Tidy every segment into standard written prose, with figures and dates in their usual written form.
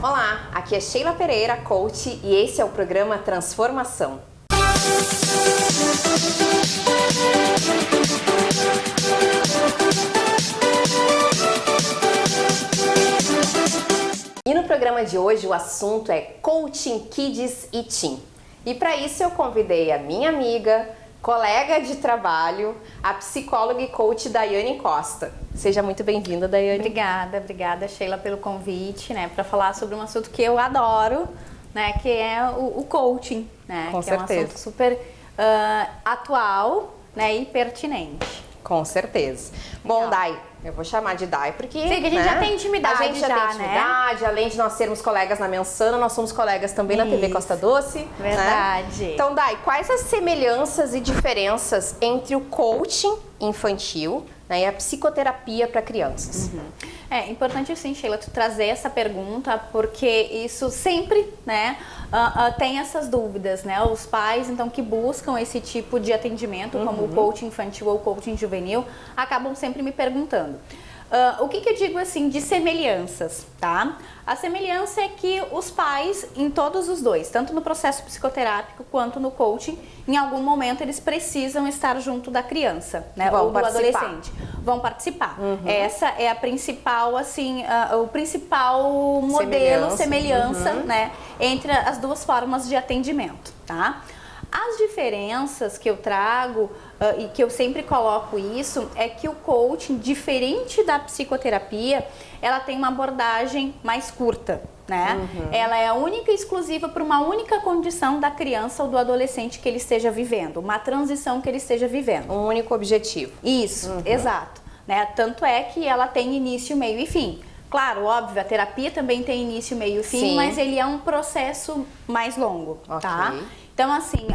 Olá, aqui é Sheila Pereira, coach, e esse é o programa Transformação. E no programa de hoje o assunto é Coaching Kids e Teen. E para isso eu convidei a minha amiga, colega de trabalho, a psicóloga e coach Daiane Costa. Seja muito bem-vinda, Daiane. Obrigada, Sheila, pelo convite, né, para falar sobre um assunto que eu adoro, né, que é o coaching, né, Com que certeza. É um assunto super atual, né, e pertinente. Com certeza. Bom, Dai, eu vou chamar de Dai porque... Sim, que a gente já tem intimidade, a gente já tem intimidade, né? Além de nós sermos colegas na Mensana, nós somos colegas também na TV Costa Doce. Verdade. Né? Então, Dai, quais as semelhanças e diferenças entre o coaching infantil, né, e a psicoterapia para crianças? É importante, assim, Sheila, tu trazer essa pergunta, porque isso sempre, né, tem essas dúvidas, né? Os pais, então, que buscam esse tipo de atendimento, como o coaching infantil ou o coaching juvenil, acabam sempre me perguntando. O que eu digo, assim, de semelhanças, tá? A semelhança é que os pais, em todos os dois, tanto no processo psicoterápico quanto no coaching, em algum momento eles precisam estar junto da criança, né? Ou do adolescente. Vão participar. Essa é a principal, assim, o principal modelo, semelhança, né? Entre as duas formas de atendimento, tá? As diferenças que eu trago e que eu sempre coloco isso é que o coaching, diferente da psicoterapia, ela tem uma abordagem mais curta, né? Ela é única e exclusiva para uma única condição da criança ou do adolescente que ele esteja vivendo, uma transição que ele esteja vivendo. Um único objetivo. Isso, exato. Né? Tanto é que ela tem início, meio e fim. Claro, óbvio, a terapia também tem início, meio e fim, sim, mas ele é um processo mais longo, tá? Então, assim,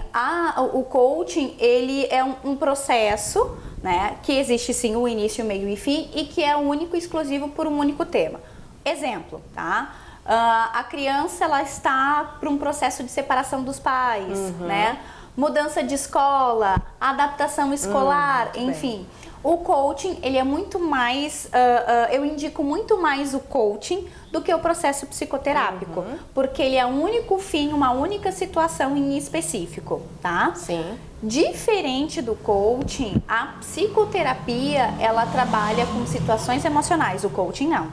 o coaching, ele é um processo, né, que existe sim o início, meio e fim e que é único e exclusivo por um único tema. Exemplo, tá? A criança, ela está para um processo de separação dos pais, né? Mudança de escola, adaptação escolar, enfim. Bem. O coaching, ele é muito mais, eu indico muito mais o coaching do que o processo psicoterápico, porque ele é um único fim, uma única situação em específico, tá? Sim. Diferente do coaching, a psicoterapia, ela trabalha com situações emocionais, o coaching não,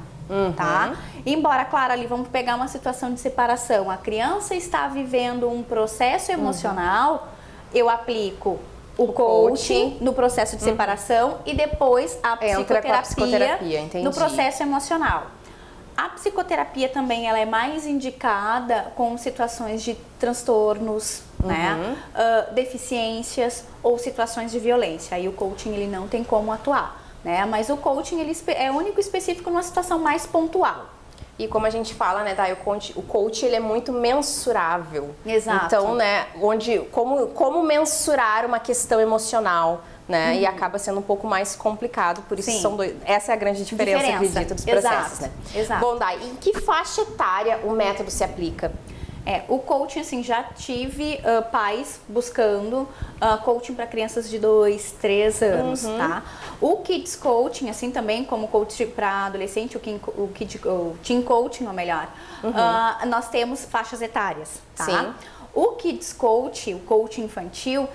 tá? Embora, claro, ali vamos pegar uma situação de separação, a criança está vivendo um processo emocional, eu aplico o coaching no processo de separação e depois a psicoterapia no processo emocional. A psicoterapia também ela é mais indicada com situações de transtornos, né? Deficiências ou situações de violência. Aí o coaching ele não tem como atuar, né? Mas o coaching ele é único e específico numa situação mais pontual. E como a gente fala, né, Dai, o coach ele é muito mensurável. Exato. Então, né, como mensurar uma questão emocional, né, e acaba sendo um pouco mais complicado, por isso essa é a grande diferença, acredito, dos processos, né? Exato. Bom, Dai, em que faixa etária o método se aplica? O coaching, assim, já tive pais buscando coaching para crianças de 2, 3 anos, tá? O Kids Coaching, assim também como coaching para adolescente, o Teen Coaching, ou melhor, nós temos faixas etárias, tá? Sim. O Kids Coaching, o coaching infantil,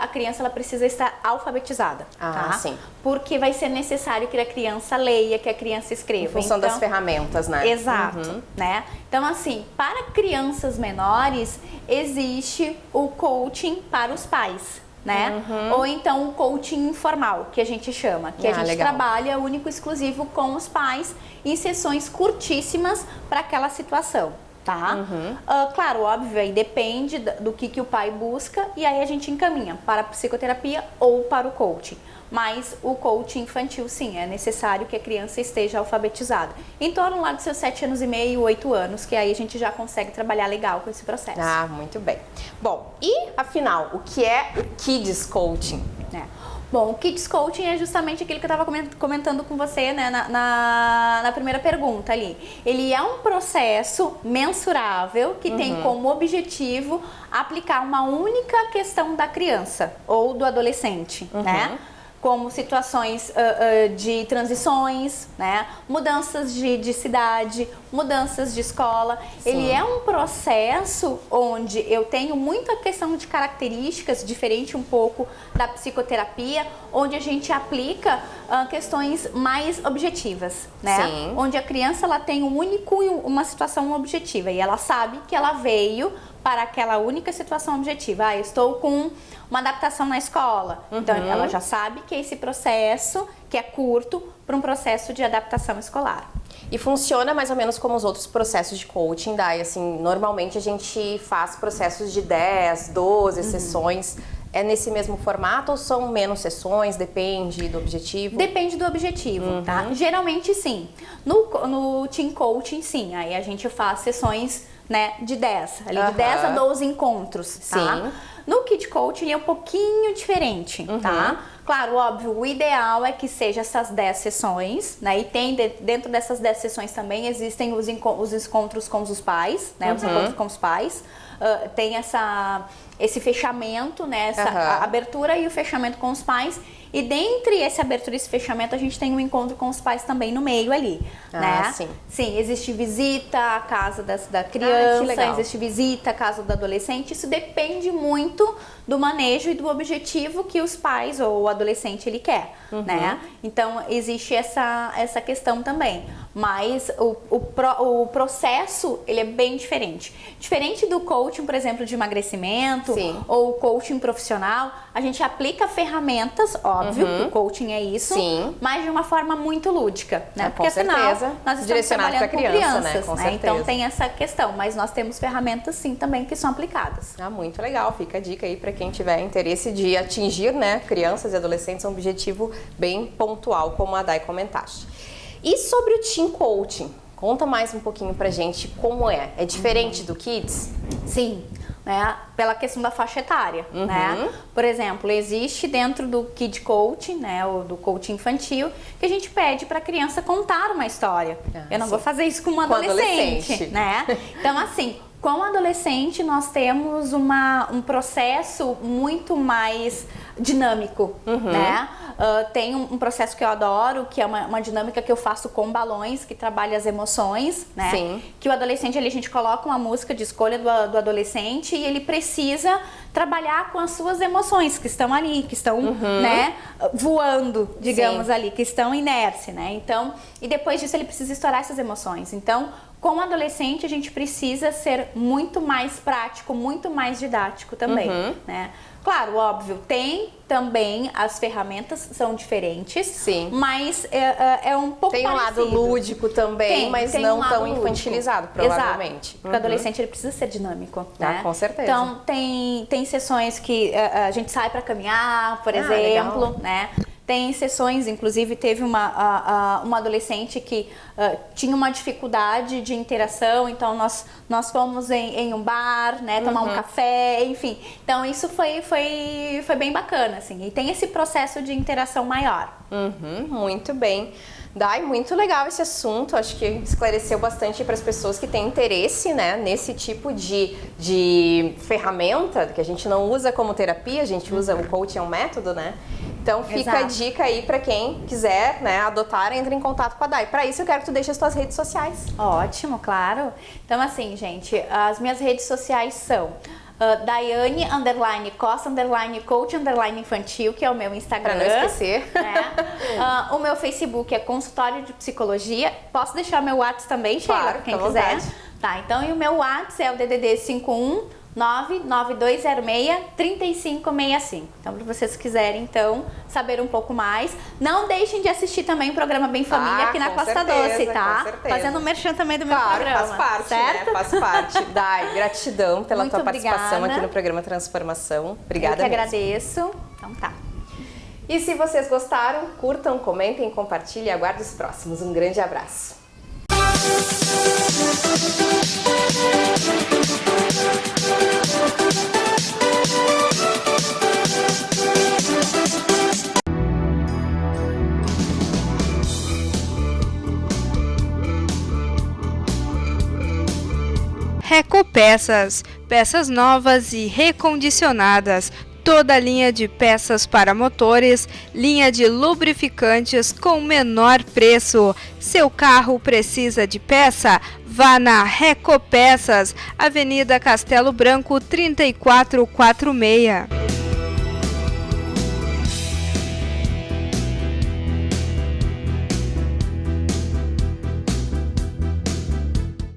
a criança ela precisa estar alfabetizada, tá? Sim. Porque vai ser necessário que a criança leia, que a criança escreva. Em função das ferramentas, né? Exato, né? Então, assim, para crianças menores, existe o coaching para os pais, né? Ou então o coaching informal, que a gente chama, que a gente trabalha único e exclusivo com os pais em sessões curtíssimas para aquela situação. Tá? Claro, óbvio, aí depende do que o pai busca e aí a gente encaminha para a psicoterapia ou para o coaching. Mas o coaching infantil, sim, é necessário que a criança esteja alfabetizada. Em torno lá dos seus 7 anos e meio, 8 anos, que aí a gente já consegue trabalhar legal com esse processo. Ah, muito bem. Bom, e afinal, o que é o Kids Coaching? Bom, o Kids Coaching é justamente aquilo que eu estava comentando com você, né, na primeira pergunta ali. Ele é um processo mensurável que tem como objetivo aplicar uma única questão da criança ou do adolescente, né? como situações de transições, né? Mudanças de cidade, mudanças de escola. Sim. Ele é um processo onde eu tenho muita questão de características, diferente um pouco da psicoterapia, onde a gente aplica questões mais objetivas, né? Sim. Onde a criança ela tem uma situação objetiva e ela sabe que ela veio para aquela única situação objetiva. Eu estou com uma adaptação na escola. Então, ela já sabe que esse processo, que é curto, para um processo de adaptação escolar. E funciona mais ou menos como os outros processos de coaching, Dai. Assim, normalmente a gente faz processos de 10, 12 sessões. É nesse mesmo formato ou são menos sessões? Depende do objetivo? Depende do objetivo, tá? Geralmente, sim. No Team Coaching, sim. Aí a gente faz sessões, né, de 10. Ali de 10 a 12 encontros, tá? Sim. No Kid Coaching é um pouquinho diferente, tá? Claro, óbvio, o ideal é que seja essas 10 sessões, né? E tem dentro dessas 10 sessões também existem os encontros com os pais, né? Os encontros com os pais. Tem esse fechamento, né? Essa abertura e o fechamento com os pais. E dentre essa abertura e esse fechamento, a gente tem um encontro com os pais também no meio ali, né? Sim. Sim, existe visita à casa da criança, que legal. existe visita à casa do adolescente. Isso depende muito do manejo e do objetivo que os pais ou o adolescente ele quer, né? Então, existe essa questão também. Mas o processo, ele é bem diferente. Diferente do coaching, por exemplo, de emagrecimento ou coaching profissional, a gente aplica ferramentas, óbvio, que o coaching é isso, mas de uma forma muito lúdica, né? Porque afinal, nós estamos trabalhando com crianças, né? Então tem essa questão, mas nós temos ferramentas sim também que são aplicadas. Muito legal, fica a dica aí para quem tiver interesse de atingir, né, crianças e adolescentes, um objetivo bem pontual, como a Dai comentaste. E sobre o Team Coaching, conta mais um pouquinho pra gente como é. É diferente do Kids? Sim, né? Pela questão da faixa etária, né? Por exemplo, existe dentro do Kid Coaching, né, ou do coaching infantil, que a gente pede para a criança contar uma história. Eu não vou fazer isso com um adolescente, né? Então, assim, com o adolescente nós temos um processo muito mais dinâmico, né? Tem um processo que eu adoro, que é uma dinâmica que eu faço com balões, que trabalha as emoções, né? Sim. Que o adolescente, ali, a gente coloca uma música de escolha do adolescente e ele precisa trabalhar com as suas emoções que estão ali, que estão, né, voando, digamos ali, que estão inércia, né? Então, e depois disso ele precisa estourar essas emoções. Então, com o adolescente a gente precisa ser muito mais prático, muito mais didático também, né? Claro, óbvio, tem também as ferramentas são diferentes, mas é um pouco tem um parecido. lado lúdico também, mas tem não um tão lúdico. infantilizado, provavelmente. Exato, porque o adolescente ele precisa ser dinâmico, né? Com certeza. Então tem sessões que a gente sai para caminhar, por exemplo, legal. né? Tem sessões, inclusive teve uma adolescente que tinha uma dificuldade de interação, então nós fomos em um bar, né, tomar um café, enfim. Então isso foi bem bacana, assim, e tem esse processo de interação maior. Muito bem. Dai, muito legal esse assunto, acho que esclareceu bastante para as pessoas que têm interesse, né, nesse tipo de ferramenta que a gente não usa como terapia, a gente usa o coaching, é um método, né? Então fica a dica aí para quem quiser, né, adotar, entre em contato com a Dai. Para isso eu quero que tu deixe as tuas redes sociais. Ótimo, claro. Então assim, gente, as minhas redes sociais são Daiane _Costa _coach _infantil, que é o meu Instagram. Pra não esquecer. Né? O meu Facebook é Consultório de Psicologia. Posso deixar meu WhatsApp também, Sheila, claro, quem quiser. Tá, então e o meu WhatsApp é o DDD 51 99206-3565. Então, para vocês quiserem, então, saber um pouco mais. Não deixem de assistir também o programa Bem Família aqui na Costa Doce, tá? Fazendo merchan também do meu programa. Faz parte, certo? né? Faz parte. Dai, gratidão pela Muito tua participação obrigada. aqui no programa Transformação. Obrigada Eu que mesmo. agradeço. Então tá. E se vocês gostaram, curtam, comentem, compartilhem e aguardem os próximos. Um grande abraço. Recopeças, peças novas e recondicionadas, toda a linha de peças para motores, linha de lubrificantes com menor preço. Seu carro precisa de peça? Vá na Recopeças, Avenida Castelo Branco 3446.